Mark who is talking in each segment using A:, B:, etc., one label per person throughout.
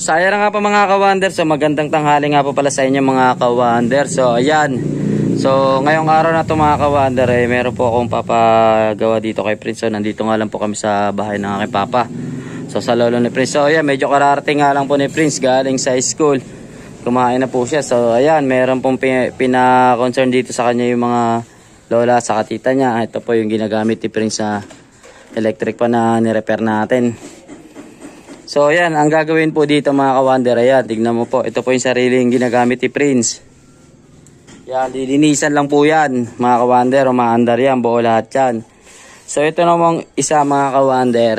A: So ayan nga po mga ka-wonder. So magandang tanghali nga po pala sa inyo mga ka-wonder. So ayan. So ngayong araw na to mga ka-wonder, meron po akong papagawa dito kay Prince. So nandito nga lang po kami sa bahay ng aking papa. So sa lolo ni Prince. So ayan, medyo kararating nga lang po ni Prince galing sa school. Kumain na po siya. So ayan, meron pong pina-concern dito sa kanya yung mga lola sa tita niya. Ito po yung ginagamit ni Prince sa electric pa na ni-repair natin. So ayan, ang gagawin po dito mga ka-wonder, ayan, tignan mo po, ito po yung sariling ginagamit ni Prince. Yan, lilinisan lang po yan mga ka-wonder, o maandar yan, buo lahat yan. So ito namang isa mga ka-wonder,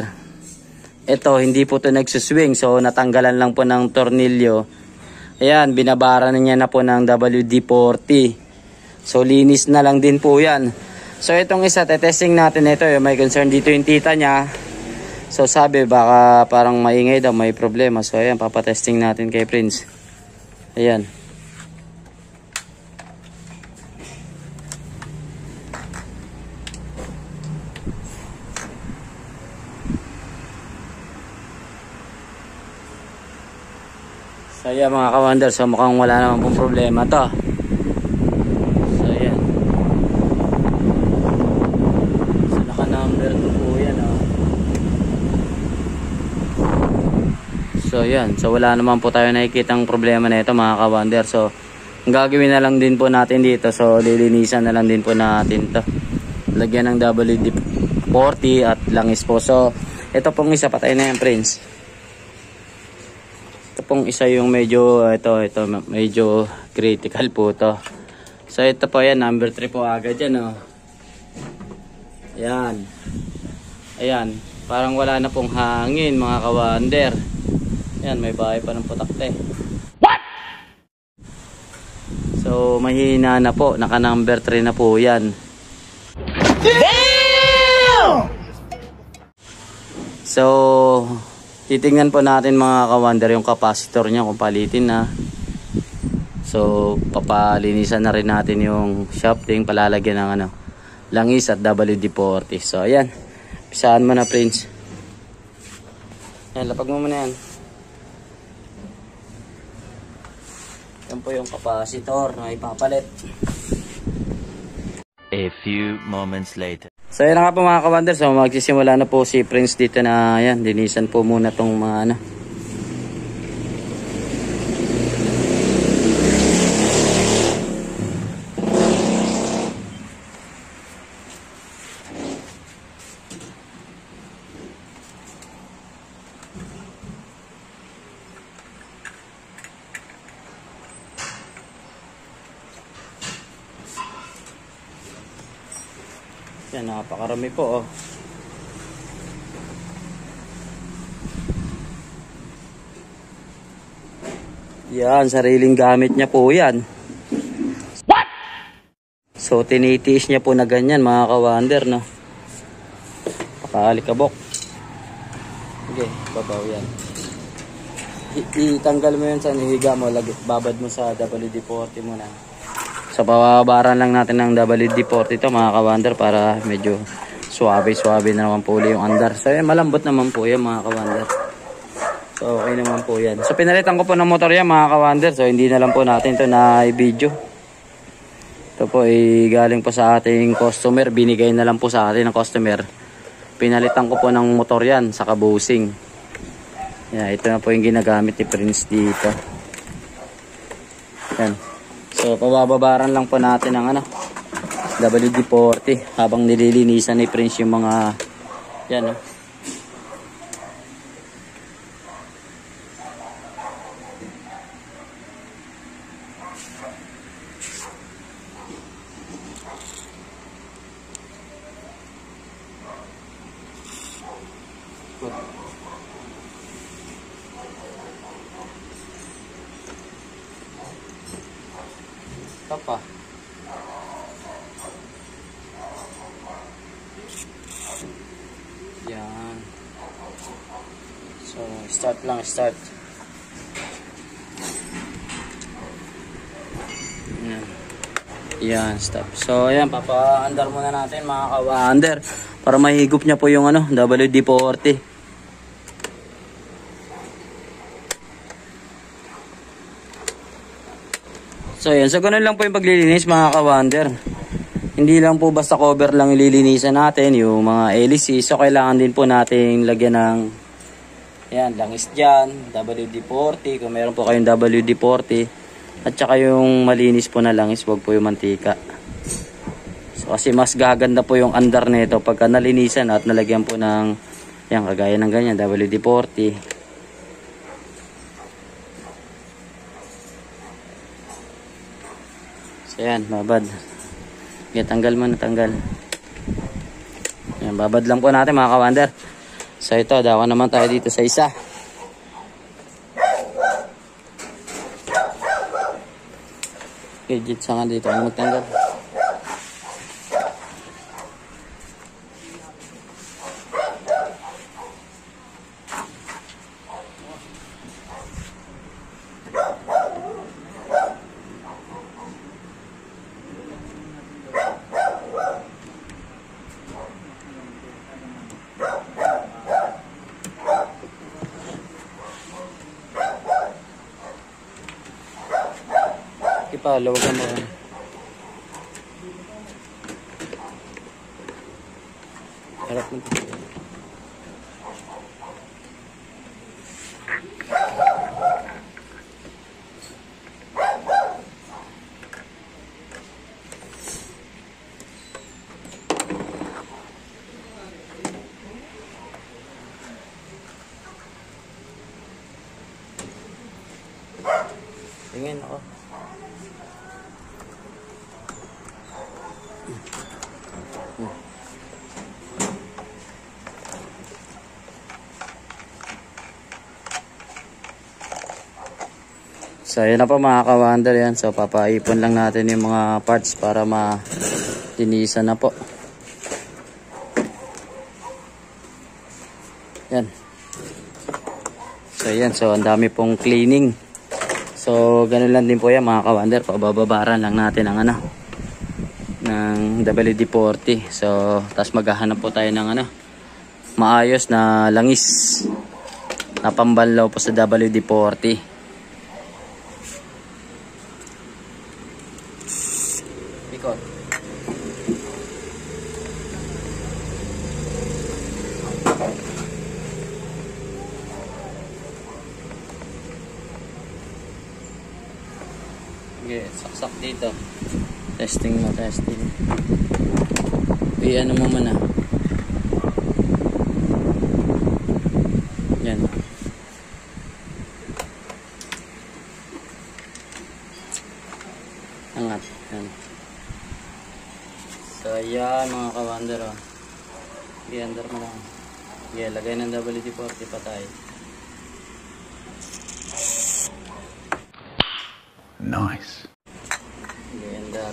A: ito hindi po ito nagsuswing, so natanggalan lang po ng tornilyo. Ayan, binabara na niya na po ng WD-40. So linis na lang din po yan. So itong isa, testing natin ito, may concern dito yung tita niya. So sabi baka parang maingay daw, may problema. So ayan, papatesting natin kay Prince. Ayan. So ayan mga ka-wonder, so mukhang wala naman pong problema to. So ayan. So naka-number 2 po yan, oh. So yan, so wala naman po tayo nakikitang problema na ito mga ka-wonder. So ang gagawin na lang din po natin dito, so lilinisan na lang din po natin to. Lagyan ng WD-40 at langis po. So ito pong isa, patay na yan Prince. Ito pong isa yung medyo, ito medyo critical po to. So ito po yan, number 3 po agad yan, oh. Ayan. Ayan, parang wala na pong hangin mga ka-wonder. Yan, may bahay pa ng putakte. What? So, mahina na po. Naka number 3 na po yan. Damn! So, titingnan po natin mga ka-wonder yung capacitor niya kung palitin na. So, papalinisan na rin natin yung shafting, palalagyan ng langis at WD-40. So, ayan. Pisaan mo na Prince. Ayan, lapag mo muna yan. Yan po yung capacitor na ipapalit.
B: A few moments later.
A: So yan na nga po mga ka-wonder. So magsisimula na po si Prince dito na yan. Linisan po muna tong mga yan, napakarami po, oh. Yan, sariling gamit niya po yan. What? So tinitiis niya po na ganyan mga ka-wonder, no? Pakalikabok. Okay, babaw yan. Itanggal mo yan sa nihiga mo, babad mo sa WD-40 mo na. So pababaran lang natin ng WD-40 ito mga ka-wonder para medyo suabe-suabe na naman po uli yung andar. So malambot naman po yan mga ka-wonder. So okay naman po yan. So pinalitan ko po ng motor yan mga ka-wonder. So hindi na lang po natin ito na i-video. Ito po ay galing po sa ating customer. Binigay na lang po sa atin ng customer. Pinalitan ko po ng motor yan sa kabusing. Yan, ito na po yung ginagamit ni Prince dito. Yan. So pabababaran lang po natin ng WD-40 habang nililinisan ni Prince yung mga yan, oh. Ito pa. Yan. So, start lang, start. Yan, stop. So, ayan, papa-under muna natin mga ka-wonder para mahigop niya po yung WD-40. So yan, so ganun lang po yung paglilinis mga ka-wonder. Hindi lang po basta cover lang ililinisan natin, yung mga LEC. So kailangan din po natin lagyan ng yan, langis dyan, WD-40, kung meron po kayong WD-40. At saka yung malinis po na langis, wag po yung mantika. So kasi mas gaganda po yung andar nito pagka nalinisan at nalagyan po ng yan, kagaya ng ganyan, WD-40. So yan, babad. Okay, tanggal mo na, tanggal. Yan, babad lang po natin mga ka-wonder. So ito, dako naman tayo dito sa isa. Legit sa nga dito, ano magtanggal? Pa, lawagan mo. Harap mo. Tingin ako. So yun na po mga ka-wonder yan. So papaipon lang natin yung mga parts para ma-linisan na po. Yan. So yan, so ang dami pong cleaning. So ganun lang din po yan mga ka-wonder. Pabababaran lang natin ang ng WD-40. So tapos maghahanap po tayo ng maayos na langis na pambanlaw po sa WD-40. Ikot. Okay, saksak dito. Testing mo, testing. Ano mo muna. Yan. Angat. Yan. So, yan mga ka-wonder. I-under mo lang. Okay, lagay ng WD-40 patay.
B: Nice.
A: Okay, under.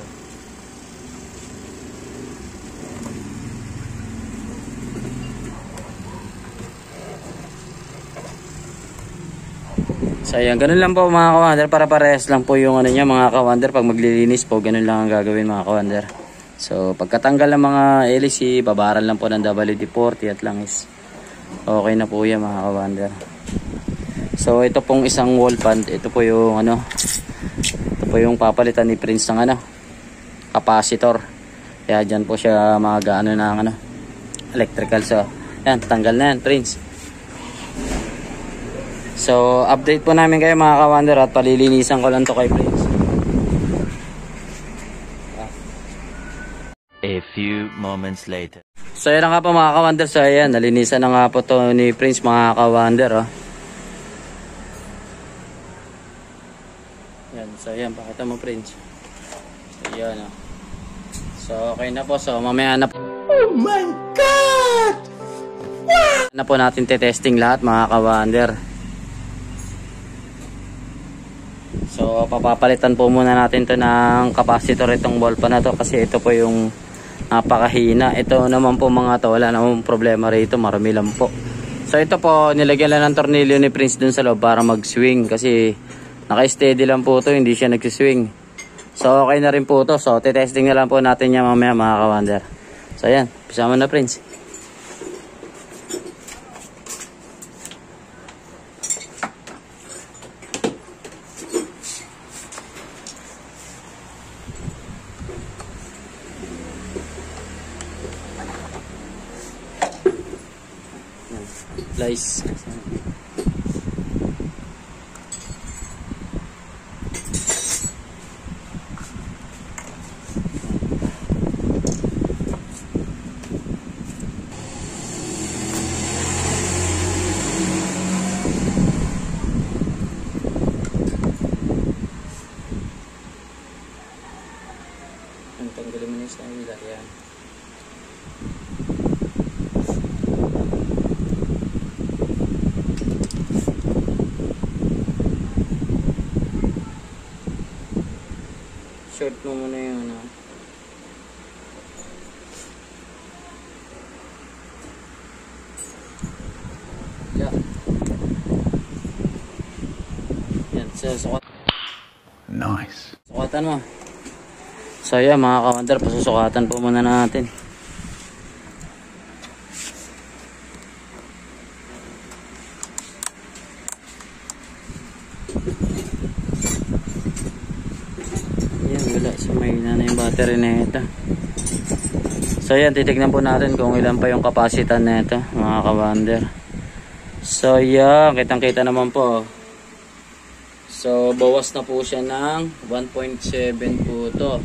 A: So ayan, ganun lang po mga ka-wonder, para parehas lang po yung niya mga ka-wonder. Pag maglilinis po, ganun lang ang gagawin mga ka-wonder. So pagkatanggal ng mga LEC, babaran lang po ng WD-40 at langis. Okay na po yan mga ka-wonder. So ito pong isang wall pan, ito po yung ito po yung papalitan ni Prince ng capacitor. Kaya dyan po siya mag-ano ng electrical. So yan, tanggal na yan Prince. So, update po namin kayo mga ka-wonder at palilinisan ko lang to kay Prince.
B: A few moments later.
A: So, yan na nga po mga ka-wonder. So, ayan, nalinisan na nga po to ni Prince mga ka-wonder. Yan, so ayan, pakita mo Prince. So, yan So, okay na po. So, mamaya na po.
B: Oh my God!
A: Wow! Na po natin testing lahat mga ka-wonder. So papapalitan po muna natin to ng capacitor itong ball pa na to, kasi ito po yung napakahina. Ito naman po mga to, wala namang problema rito, marami lang po. So ito po, nilagyan lang ng tornilyo ni Prince dun sa loob para mag-swing, kasi naka-steady lang po to, hindi siya nag-swing. So okay na rin po to. So testing na lang po natin yan mamaya mga ka-wonder. So ayan, pisama na Prince. Slice. Tanggalin mo na yung snowila. Yan. Short mo muna yung ano. Yeah. Yan. So, sukat.
B: Nice.
A: Sukatan mo. So yan mga ka-wonder, pasusukatan po muna natin. Yan, wala. So may na yung battery na ito. So yan, titignan po natin kung ilan pa yung kapasitan na ito mga ka-wonder. So yan, kitang kita naman po. So bawas na po siya ng 1.7 po to.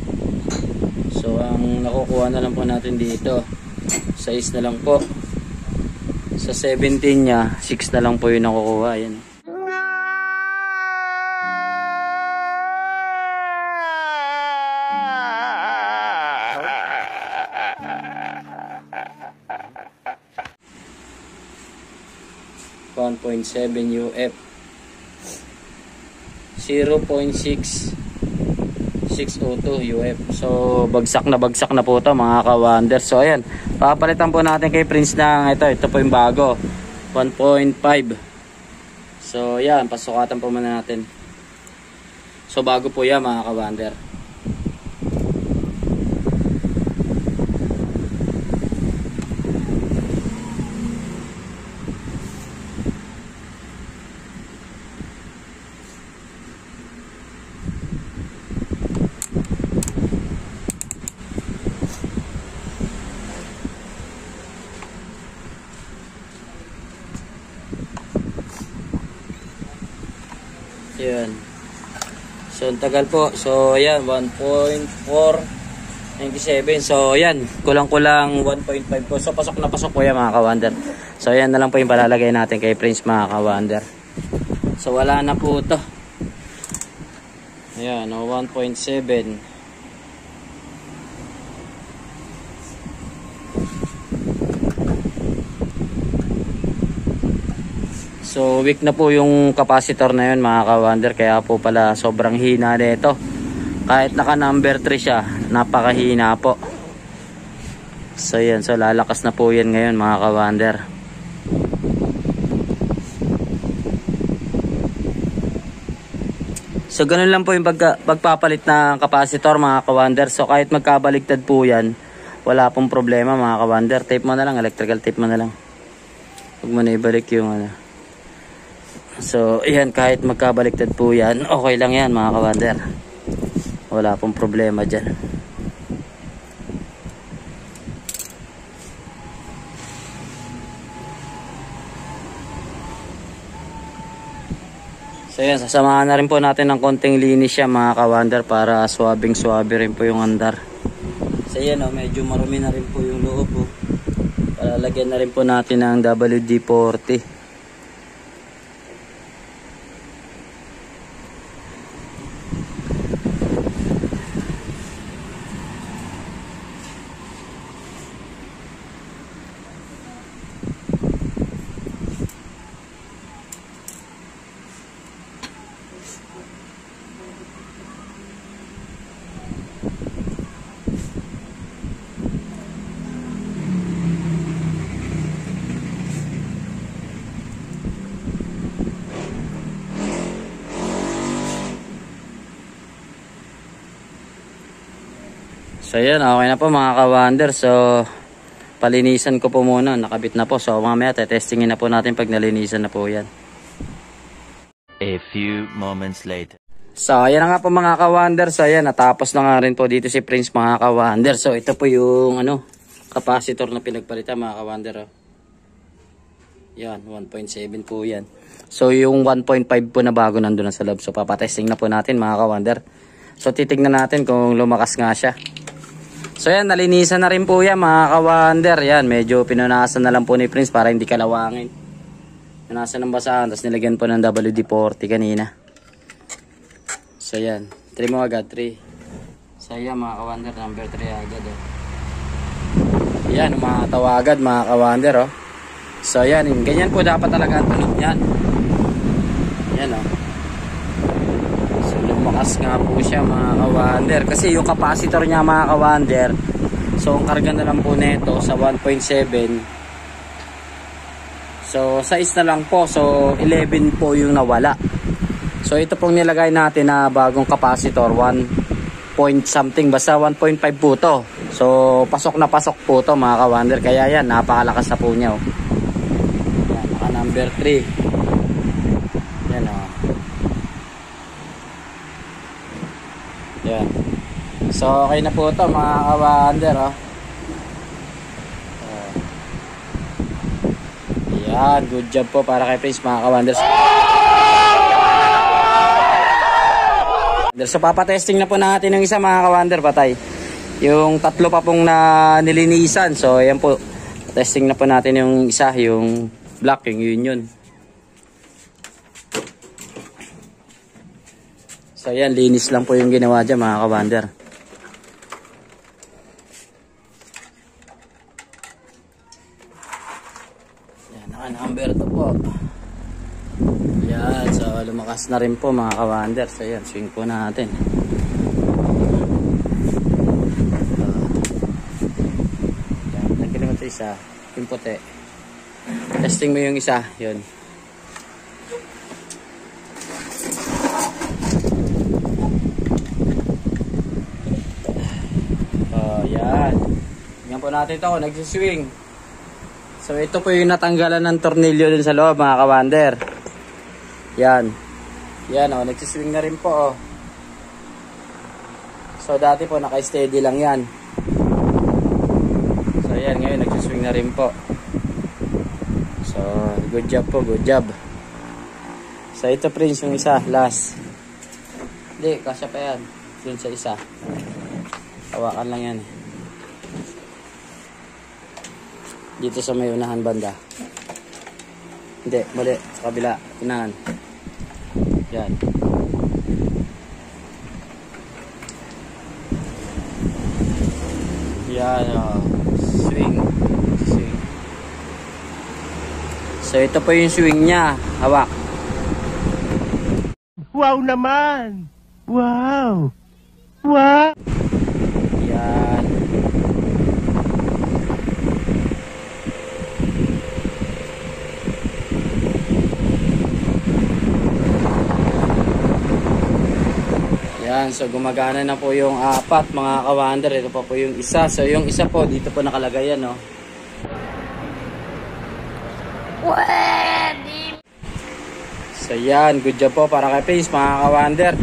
A: So ang nakukuha na lang po natin dito 6 na lang po. Sa 17 niya 6 na lang po yung nakukuha. Yan. UF 0.602 UF. So bagsak na po ito mga ka-wonder. So ayan, papalitan po natin kay Prince ng ito po yung bago 1.5. So yan, pasukatan po muna natin. So bago po yan mga ka-wonder. Yan. So ang tagal po. So ayan, 1.497. So ayan, kulang-kulang 1.5 po. So pasok na pasok po yan mga ka-wonder. So ayan na lang po yung palalagay natin kay Prince mga ka-wonder. So wala na po ito. Ayan, 1.7. So weak na po yung capacitor na yun mga ka-wonder, kaya po pala sobrang hina nito. Kahit naka number 3 siya, napakahina po. So yan, so lalakas na po yan ngayon mga ka-wonder. So ganun lang po yung pagpapalit ng capacitor mga ka-wonder. So kahit magkabaligtad po yan, wala pong problema mga ka-wonder. Tape mo na lang, electrical tape mo na lang. Huwag mo na ibalik yung ano. So, ayan, kahit magkabaliktad po yan, okay lang yan mga ka-wonder. Wala pong problema dyan. So, ayan, sasamahan na rin po natin ng konting linis siya mga ka-wonder para swabing-swabe rin po yung andar. So, ayan, medyo marumi na rin po yung loob. Palalagyan na rin po natin ng WD-40. So yan, okay na po mga ka-wonder. So palinisan ko po muna, nakabit na po. So mamaya testingin na po natin pag nalinisan na po yan.
B: A few moments later.
A: So ayan na nga po mga ka-wonder. So ayan, natapos na nga rin po dito si Prince mga ka-wonder. So ito po yung capacitor na pinagpalitan mga ka-wonder. Oh. 1.5 UF. So 0.602 UF. So bagsak na bagsak na po ito mga ka-wonder. So kahit magkabaligtad po yan, wala pong problema mga ka-wonder. Wala pong problema dyan. So ayan, so lalakas na po yan ngayon mga ka-wonder. So ganun lang po yung pagpapalit ng capacitor mga ka-wonder. So kahit magkabaligtad po yan, wala pong problema mga ka-wonder.
B: A few moments later.
A: Yan, 1.7 po yan. So yung 1.5 po na bago nandun na sa loob. So papatesting na po natin mga ka-wonder. So titignan natin kung lumakas nga siya. So yan, nalinisan na rin po yan mga ka-wonder. Yan, medyo pinunasan na lang po ni Prince para hindi kalawangin. Pinunasan ng basahan, tapos nilagyan po ng WD-40 kanina. So yan, 3 mo agad, 3. So yan mga ka-wonder, number 3 agad oh. Yan, umatawa agad mga ka-wonder oh. So yan, ganyan po dapat talaga ang tunog yan. Yan oh. So lumakas nga po siya mga ka-wonder. Kasi yung capacitor niya mga ka-wonder, so ang karga na lang po nito sa 1.7. So size na lang po, so 11 po yung nawala. So ito pong nilagay natin na bagong capacitor, 1 point something, basta 1.5 po to. So pasok na pasok po to mga ka-wonder. Kaya yan, napakalakas na po niya oh. Yan, naka number 3. Yan oh. Yan. So okay na po to mga ka-wonder oh. Yan, good job po para kay Prince mga ka-wonder. So papatesting na po natin yung isa mga ka-wonder, patay. Yung tatlo pa pong na nilinisan. So ayan po, testing na po natin yung isa, yung black, yung union. So ayan, linis lang po yung ginawa dyan mga ka-wonder. Yan, naka-number to po. Yan, so lumakas na rin po mga ka-wonder. So yan, swing po natin. Yan, nagkilim ito isa, yung puti. Testing mo yung isa, yun. Yan. Yan po natin ito, nagsiswing. So ito po yung natanggalan ng tornilyo din sa loob mga ka-wonder. Yan. Yan o, nagsiswing na rin po o. So dati po naka-steady lang yan. So yan, ngayon nagsiswing na rin po. So good job po, good job. So ito Prince yung isa, last. Hindi, kasya pa yan. Yun sa isa. Hawakan lang yan. Dito sa may unahan banda. Hindi, muli. Sa kabila, unahan. Yan. Yan, oh. Swing. Swing. So ito po yung swing niya. Hawak.
C: Wow naman! Wow! Wow!
A: Yan. Yan, so gumagana na po yung apat mga ka-wonder. Ito pa po yung isa. So yung isa po, dito po nakalagay yan, no? So yan, good job po para kay Prince mga ka-wonder.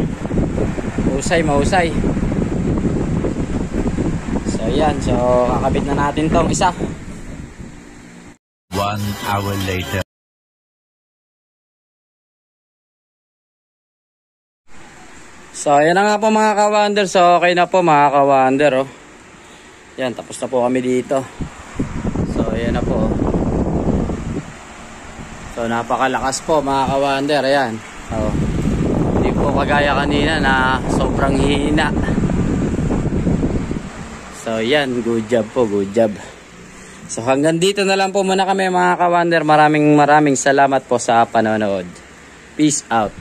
A: Mahusay, mahusay. So yan, so kakabit na natin tong isa.
B: 1 hour later.
A: So ayan na nga po mga ka-wonder. So okay na po mga ka-wonder oh. Yan, tapos na po kami dito. So ayan na po. So napakalakas po mga ka-wonder. Ayan. So, hindi po kagaya kanina na sobrang hina. So yan, good job po, good job. So hanggang dito na lang po muna kami mga ka-wonder. Maraming salamat po sa panonood. Peace out.